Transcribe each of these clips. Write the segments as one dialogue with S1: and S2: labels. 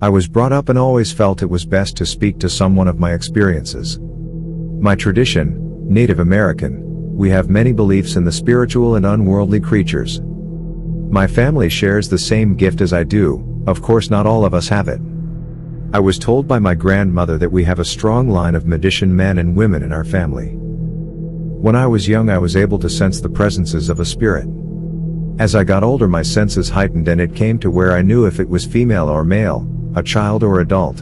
S1: I was brought up and always felt it was best to speak to someone of my experiences. My tradition, Native American, we have many beliefs in the spiritual and unworldly creatures. My family shares the same gift as I do, of course not all of us have it. I was told by my grandmother that we have a strong line of magician men and women in our family. When I was young I was able to sense the presences of a spirit. As I got older my senses heightened and it came to where I knew if it was female or male, a child or adult.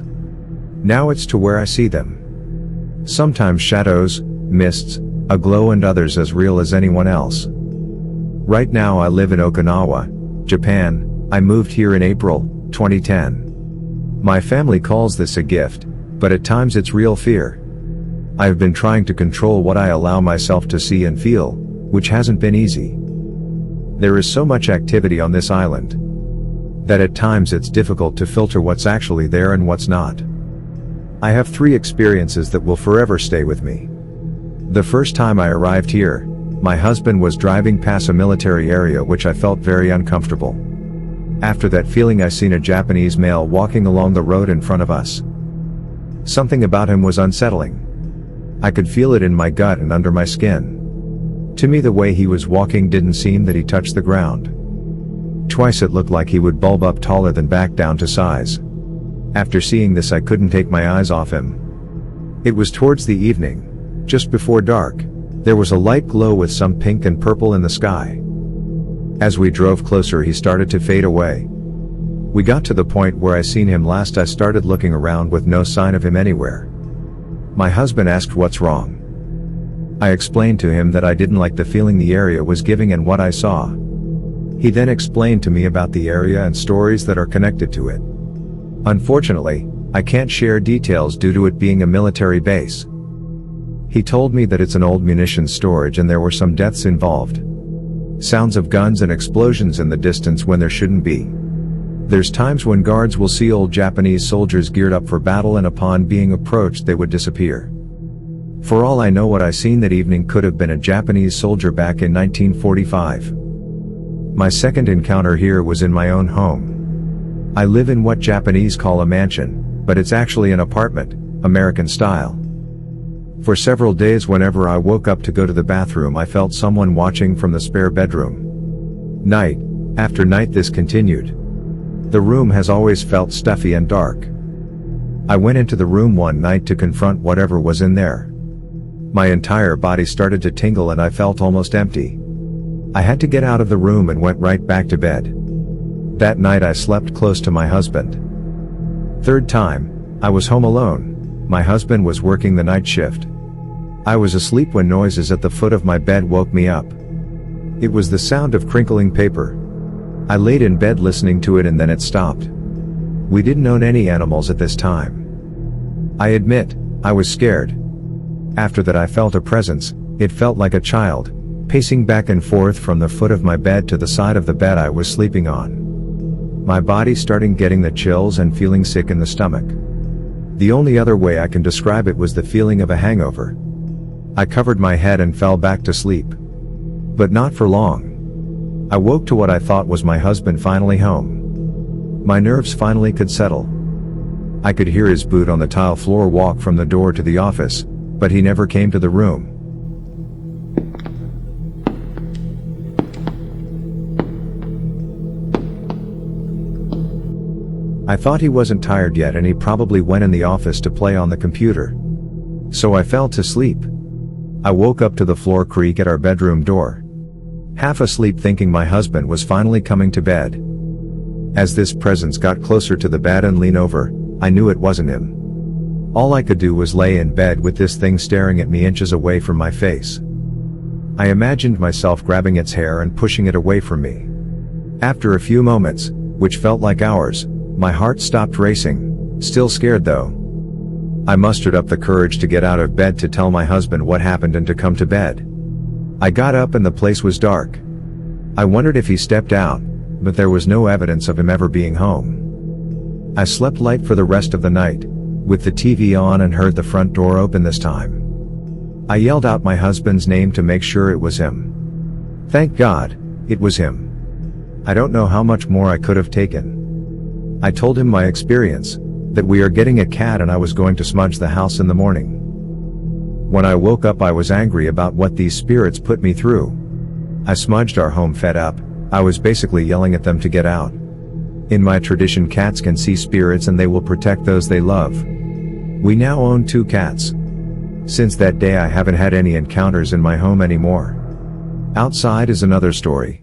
S1: Now it's to where I see them. Sometimes shadows, mists, a glow and others as real as anyone else. Right now I live in Okinawa, Japan. I moved here in April 2010. My family calls this a gift, but at times it's real fear. I've been trying to control what I allow myself to see and feel, which hasn't been easy. There is so much activity on this island that at times it's difficult to filter what's actually there and what's not. I have 3 experiences that will forever stay with me. The first time I arrived here, my husband was driving past a military area which I felt very uncomfortable. After that feeling I seen a Japanese male walking along the road in front of us. Something about him was unsettling. I could feel it in my gut and under my skin. To me the way he was walking didn't seem that he touched the ground. Twice it looked like he would bulb up taller than back down to size. After seeing this I couldn't take my eyes off him. It was towards the evening, just before dark. There was a light glow with some pink and purple in the sky. As we drove closer he started to fade away. We got to the point where I seen him last. I started looking around with no sign of him anywhere. My husband asked what's wrong. I explained to him that I didn't like the feeling the area was giving and what I saw. He then explained to me about the area and stories that are connected to it. Unfortunately, I can't share details due to it being a military base. He told me that it's an old munitions storage and there were some deaths involved. Sounds of guns and explosions in the distance when there shouldn't be. There's times when guards will see old Japanese soldiers geared up for battle and upon being approached they would disappear. For all I know what I seen that evening could have been a Japanese soldier back in 1945. My second encounter here was in my own home. I live in what Japanese call a mansion, but it's actually an apartment, American style. For several days whenever I woke up to go to the bathroom I felt someone watching from the spare bedroom. Night after night this continued. The room has always felt stuffy and dark. I went into the room one night to confront whatever was in there. My entire body started to tingle and I felt almost empty. I had to get out of the room and went right back to bed. That night I slept close to my husband. Third time, I was home alone. My husband was working the night shift. I was asleep when noises at the foot of my bed woke me up. It was the sound of crinkling paper. I laid in bed listening to it and then it stopped. We didn't own any animals at this time. I admit, I was scared. After that I felt a presence. It felt like a child, pacing back and forth from the foot of my bed to the side of the bed I was sleeping on. My body starting getting the chills and feeling sick in the stomach. The only other way I can describe it was the feeling of a hangover. I covered my head and fell back to sleep. But not for long. I woke to what I thought was my husband finally home. My nerves finally could settle. I could hear his boot on the tile floor walk from the door to the office, but he never came to the room. I thought he wasn't tired yet and he probably went in the office to play on the computer. So I fell to sleep. I woke up to the floor creak at our bedroom door. Half asleep thinking my husband was finally coming to bed. As this presence got closer to the bed and leaned over, I knew it wasn't him. All I could do was lay in bed with this thing staring at me inches away from my face. I imagined myself grabbing its hair and pushing it away from me. After a few moments, which felt like hours, my heart stopped racing, still scared though. I mustered up the courage to get out of bed to tell my husband what happened and to come to bed. I got up and the place was dark. I wondered if he stepped out, but there was no evidence of him ever being home. I slept light for the rest of the night, with the TV on and heard the front door open this time. I yelled out my husband's name to make sure it was him. Thank God, it was him. I don't know how much more I could have taken. I told him my experience, that we are getting a cat and I was going to smudge the house in the morning. When I woke up I was angry about what these spirits put me through. I smudged our home fed up, I was basically yelling at them to get out. In my tradition cats can see spirits and they will protect those they love. We now own 2 cats. Since that day I haven't had any encounters in my home anymore. Outside is another story.